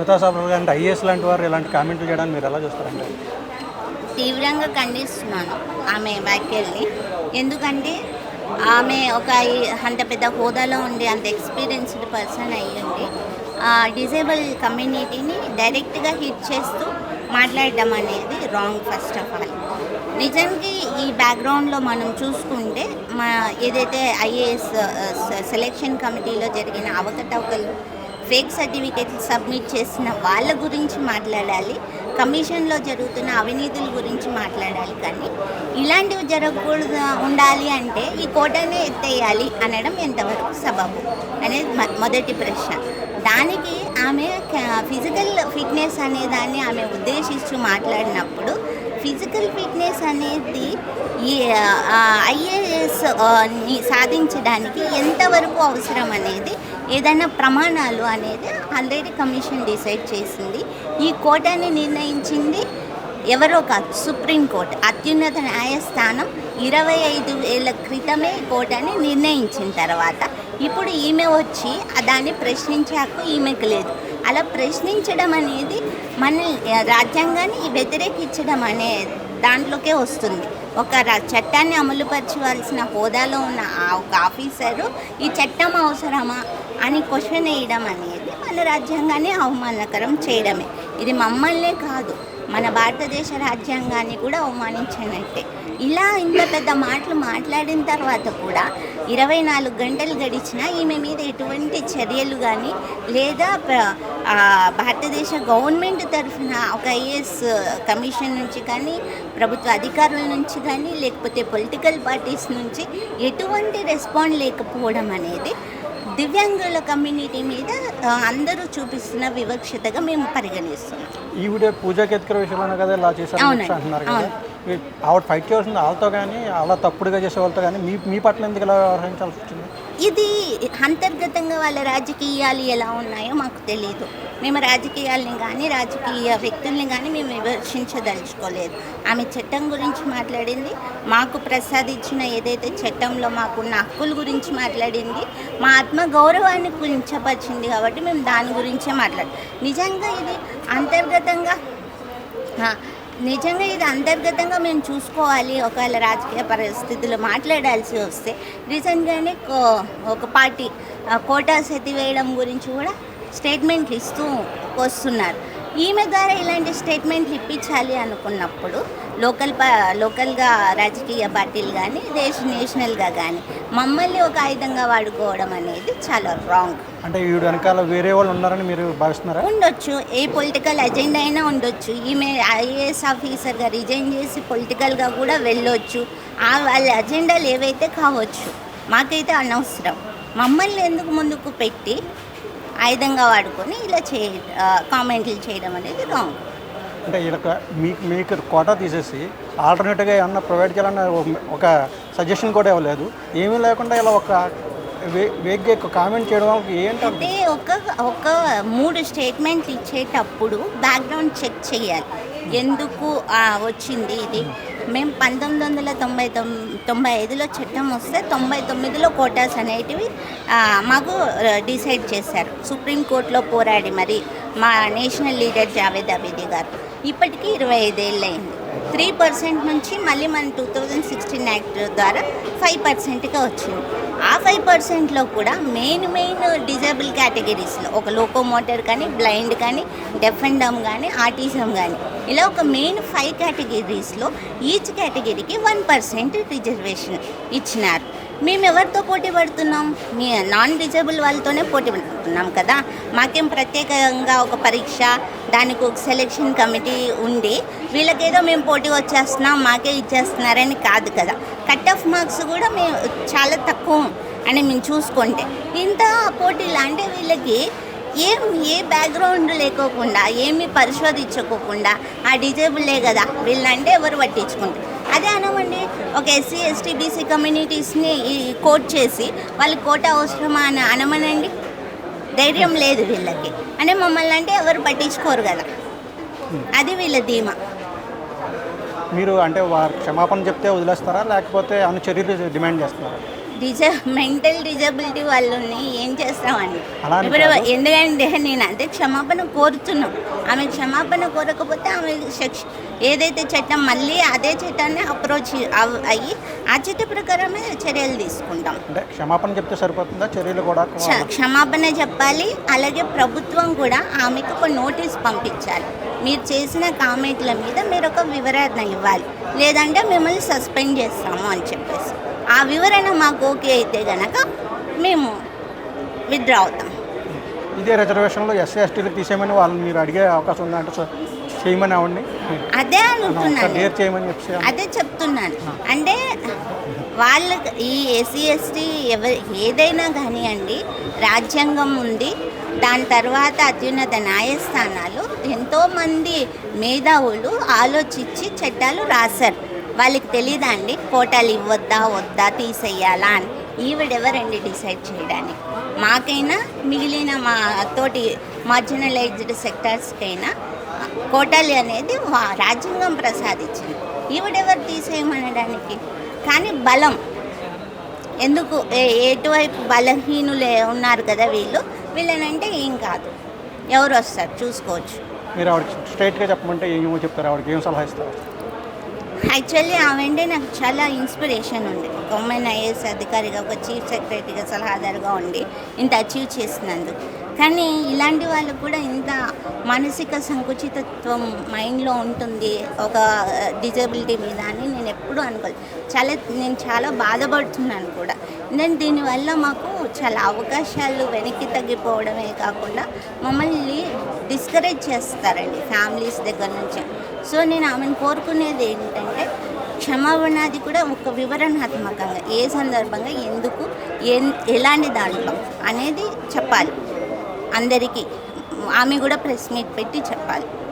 స్మితా సాబ్రా అంటే ఐఏఎస్ లాంటి వారు ఇలాంటి కామెంట్లు చేయడానికి మీరు ఎలా చూస్తారంటే? తీవ్రంగా ఖండిస్తున్నాను ఆమె వ్యాఖ్యల్ని. ఎందుకంటే ఆమె అంత పెద్ద హోదాలో ఉండి అంత ఎక్స్పీరియన్స్డ్ పర్సన్ అయ్యింది డిజేబుల్ కమ్యూనిటీని డైరెక్ట్గా హిట్ చేస్తూ మాట్లాడడం అనేది రాంగ్. ఫస్ట్ ఆఫ్ ఆల్ నిజానికి ఈ బ్యాక్గ్రౌండ్లో మనం చూసుకుంటే ఏదైతే ఐఏఎస్ సెలెక్షన్ కమిటీలో జరిగిన అవకతవకలు ఫేక్ సర్టిఫికేట్లు సబ్మిట్ చేసిన వాళ్ళ గురించి మాట్లాడాలి, కమిషన్లో జరుగుతున్న అవినీతుల గురించి మాట్లాడాలి. కానీ ఇలాంటివి జరగకూడదు ఉండాలి అంటే ఈ కోటానే ఎత్తేయాలి అనడం ఎంతవరకు సబబు అనేది మొదటి ప్రశ్న. దానికి ఆమె ఫిజికల్ ఫిట్నెస్ అనే దాన్ని ఆమె ఉద్దేశిస్తూ మాట్లాడినప్పుడు ఫిజికల్ ఫిట్నెస్ అనేది ఈ ఐఏఎస్ సాధించడానికి ఎంతవరకు అవసరం అనేది ఏదైనా ప్రమాణాలు అనేది ఆల్రెడీ కమిషన్ డిసైడ్ చేసింది. ఈ కోటాని నిర్ణయించింది ఎవరో కాదు, సుప్రీంకోర్టు అత్యున్నత న్యాయస్థానం 25 ఏళ్ల క్రితమే కోటాని నిర్ణయించిన తర్వాత ఇప్పుడు ఈమె వచ్చి దాన్ని ప్రశ్నించే హక్కు ఈమెకు లేదు. అలా ప్రశ్నించడం అనేది మన రాజ్యాంగాన్ని వ్యతిరేకించడం అనే దాంట్లోకే వస్తుంది. ఒక చట్టాన్ని అమలుపరచవలసిన హోదాలో ఉన్న ఒక ఆఫీసరు ఈ చట్టం అవసరమా అని క్వశ్చన్ వేయడం అనేది మన రాజ్యాంగాన్ని అవమానకరం చేయడమే. ఇది మమ్మల్నే కాదు, మన భారతదేశ రాజ్యాంగాన్ని కూడా అవమానించినట్టే. ఇలా ఇంత పెద్ద మాటలు మాట్లాడిన తర్వాత కూడా 24 గంటలు గడిచినా ఈమె మీద ఎటువంటి చర్యలు కానీ లేదా భారతదేశ గవర్నమెంట్ తరఫున ఒక ఐఏఎస్ కమిషన్ నుంచి కానీ ప్రభుత్వ అధికారుల నుంచి కానీ లేకపోతే పొలిటికల్ పార్టీస్ నుంచి ఎటువంటి రెస్పాండ్ లేకపోవడం అనేది దివ్యాంగుల కమ్యూనిటీ మీద అందరూ చూపిస్తున్న వివక్షతగా మేము పరిగణిస్తున్నాం. ఈ వీడియో పూజా కేత్కర్ విషయంలో కదా ఇలా చేశారు అంటున్నారు కదా, ఆవిడ ఫైట్ చేయాల్సింది వాళ్ళతో కానీ అలా తప్పుడుగా చేసే వాళ్ళతో కానీ మీ పట్ల ఎందుకు ఇలా వ్యవహరించాల్సి వచ్చింది? ఇది అంతర్గతంగా వాళ్ళ రాజకీయాలు ఎలా ఉన్నాయో మాకు తెలియదు. మేము రాజకీయాలని కానీ రాజకీయ వ్యక్తుల్ని కానీ మేము విమర్శించదలుచుకోలేదు. ఆమె చట్టం గురించి మాట్లాడింది, మాకు ప్రసాదించిన ఏదైతే చట్టంలో మాకున్న హక్కుల గురించి మాట్లాడింది, మా ఆత్మ గౌరవాన్ని కించపరిచింది. కాబట్టి మేము దాని గురించే నిజంగా ఇది అంతర్గతంగా మేము చూసుకోవాలి. ఒకవేళ రాజకీయ పరిస్థితులు మాట్లాడాల్సి వస్తే రీసెంట్గానే ఒక పార్టీ కోటాస్ ఎత్తివేయడం గురించి కూడా స్టేట్మెంట్లు ఇస్తూ వస్తున్నారు. ఈమె ద్వారా ఇలాంటి స్టేట్మెంట్లు ఇప్పించాలి అనుకున్నప్పుడు లోకల్గా రాజకీయ పార్టీలు కానీ నేషనల్గా కానీ మమ్మల్ని ఒక ఆయుధంగా వాడుకోవడం అనేది చాలా రాంగ్. అంటే ఈ వెనకాల వేరే వాళ్ళు ఉన్నారని మీరు భావిస్తున్నారా? ఉండొచ్చు, ఏ పొలిటికల్ అజెండా అయినా ఉండొచ్చు. ఈమె ఐఏఎస్ ఆఫీసర్గా రిజైన్ చేసి పొలిటికల్గా కూడా వెళ్ళొచ్చు. వాళ్ళ అజెండాలు ఏవైతే కావచ్చు, మాకైతే అనవసరం. మమ్మల్ని ఎందుకు ముందుకు పెట్టి ఆయుధంగా వాడుకొని ఇలా కామెంట్లు చేయడం అనేది రాంగ్. అంటే ఇలా మీకు కోటా తీసేసి ఆల్టర్నేటివ్గా ఏమన్నా ప్రొవైడ్ చేయాలన్న ఒక సజెషన్ కూడా ఇవ్వలేదు, ఏమీ లేకుండా ఇలా ఒక వేగ్గా కామెంట్ చేయడం ఏంటంటే ఒక 3 స్టేట్మెంట్లు ఇచ్చేటప్పుడు బ్యాక్గ్రౌండ్ చెక్ చేయాలి. ఎందుకు వచ్చింది ఇది? మేము 1995లో చట్టం వస్తే 99లో కోటాస్ అనేటివి మాకు డిసైడ్ చేశారు. సుప్రీంకోర్టులో పోరాడి మరి మా నేషనల్ లీడర్ జావేద్ అబీదీ గారు. ఇప్పటికీ 25 ఏళ్ళు అయింది. 3% నుంచి మళ్ళీ మన 2016 యాక్ట్ ద్వారా 5%గా వచ్చింది. ఆ 5%లో కూడా మెయిన్ డిజేబుల్ కేటగిరీస్లో ఒక లోకోమోటర్ కానీ, బ్లైండ్ కానీ, డెఫ్ అండ్ డమ్ కానీ, ఆటిజం కానీ ఇలా ఒక మెయిన్ 5 కేటగిరీస్లో ఈచ్ కేటగిరీకి 1% రిజర్వేషన్ ఇచ్చినారు. మేము ఎవరితో పోటీ పడుతున్నాం? మీ నాన్ డిజేబుల్ వాళ్ళతోనే పోటీ పడుతున్నాం కదా. మాకేం ప్రత్యేకంగా ఒక పరీక్ష, దానికి ఒక సెలెక్షన్ కమిటీ ఉండి వీళ్ళకేదో మేము పోటీ వచ్చేస్తున్నాం మాకే ఇచ్చేస్తున్నారని కాదు కదా. కట్ ఆఫ్ మార్క్స్ కూడా మేము చాలా తక్కువ అని మేము చూసుకుంటే ఇంత పోటీలు అంటే వీళ్ళకి ఏ బ్యాక్గ్రౌండ్ లేకోకుండా ఏమీ పరిశోధించుకోకుండా ఆ డిజేబుల్లే కదా వీళ్ళంటే ఎవరు పట్టించుకుంటారు? అదే అనమండి, ఒక ఎస్సీ ఎస్టీ బీసీ కమ్యూనిటీస్ని కోట్ చేసి వాళ్ళకి కోట అవసరమా అని అనమనండి. ధైర్యం లేదు వీళ్ళకి. అంటే మమ్మల్ని అంటే ఎవరు పట్టించుకోరు కదా, అది వీళ్ళ ధీమా. మీరు అంటే వారు క్షమాపణ చెప్తే వదిలేస్తారా, లేకపోతే అన్ని చర్యలు డిమాండ్ చేస్తున్నారా? మెంటల్ డిజబిలిటీ వాళ్ళని ఏం చేస్తామండి అలా అని ఇప్పుడు కాదు. ఎందుకంటే నేను అంటే క్షమాపణ కోరుతున్నాం. ఆమె క్షమాపణ కోరకపోతే ఆమె ఏదైతే చట్టం మళ్ళీ అదే చట్టాన్ని అప్రోచ్ అయ్యి ఆ చట్ట ప్రకారమే చర్యలు తీసుకుంటాం. అంటే క్షమాపణ చెప్తే సరిపోతుందా, చర్యలు కూడా క్షమాపణ చెప్పాలి. అలాగే ప్రభుత్వం కూడా ఆమెకు ఒక నోటీస్ పంపించాలి. మీరు చేసిన కామెంట్ల మీద మీరు ఒక వివరణ ఇవ్వాలి, లేదంటే మిమ్మల్ని సస్పెండ్ చేస్తాము అని చెప్పేసి ఆ వివరణ మాకు ఓకే అయితే గనక మేము విత్డ్రా అవుతాం. ఇదే రిజర్వేషన్లో ఎస్సీ ఎస్టీలు తీసేయమని వాళ్ళని మీరు అడిగే అవకాశం ఉందంటే చేయమని ఆవిడ్ని అదే అనుకున్నాను, డేర్ చేయమని చెప్పి అదే చెప్తున్నాను. అంటే వాళ్ళకి ఈ ఎస్సీ ఎస్టీ ఏదైనా కానివ్వండి, రాజ్యాంగం ఉంది, దాని తర్వాత అత్యున్నత న్యాయస్థానాలు ఎంతోమంది మేధావులు ఆలోచించి చట్టాలు రాశారు. వాళ్ళకి తెలీదా అండి కోటాలు ఇవ్వద్దా వద్దా తీసేయాలా అని? ఈవిడెవరండి డిసైడ్ చేయడానికి? మాకైనా మిగిలిన మా తోటి మార్జినలైజ్డ్ సెక్టార్స్కైనా కోటాలి అనేది రాజ్యాంగం ప్రసాదించింది. ఈవిడెవరు తీసేయమనడానికి? కానీ బలం ఎందుకు ఎటువైపు బలహీనులే ఉన్నారు కదా వీళ్ళనంటే ఏం కాదు, ఎవరు వస్తారు చూసుకోవచ్చు. మీరు ఆవిడకి స్ట్రైట్గా చెప్పమంటే ఏమో చెప్తారు, ఆవిడకి ఏం సలహా ఇస్తారు? యాక్చువల్లీ ఆమె నాకు చాలా ఇన్స్పిరేషన్ ఉంది. ఒక ఉమెన్ ఐఏఎస్ అధికారిగా, ఒక చీఫ్ సెక్రటరీగా, సలహాదారుగా ఉండి ఇంత అచీవ్ చేసినందుకు. కానీ ఇలాంటి వాళ్ళకు కూడా ఇంత మానసిక సంకుచితత్వం మైండ్లో ఉంటుంది ఒక డిజబిలిటీ మీద అని నేను ఎప్పుడూ అనుకోలేదు. నేను చాలా బాధపడుతున్నాను కూడా. నేను దీనివల్ల మాకు చాలా అవకాశాలు వెనక్కి తగ్గిపోవడమే కాకుండా మమ్మల్ని డిస్కరేజ్ చేస్తారండి ఫ్యామిలీస్ దగ్గర నుంచి. సో నేను ఆమెను కోరుకునేది ఏంటంటే క్షమాపణది కూడా ఒక వివరణాత్మకంగా ఏ సందర్భంగా ఎందుకు ఎలాంటి దాంట్లో అనేది చెప్పాలి అందరికీ. ఆమె కూడా ప్రెస్ మీట్ పెట్టి చెప్పాలి.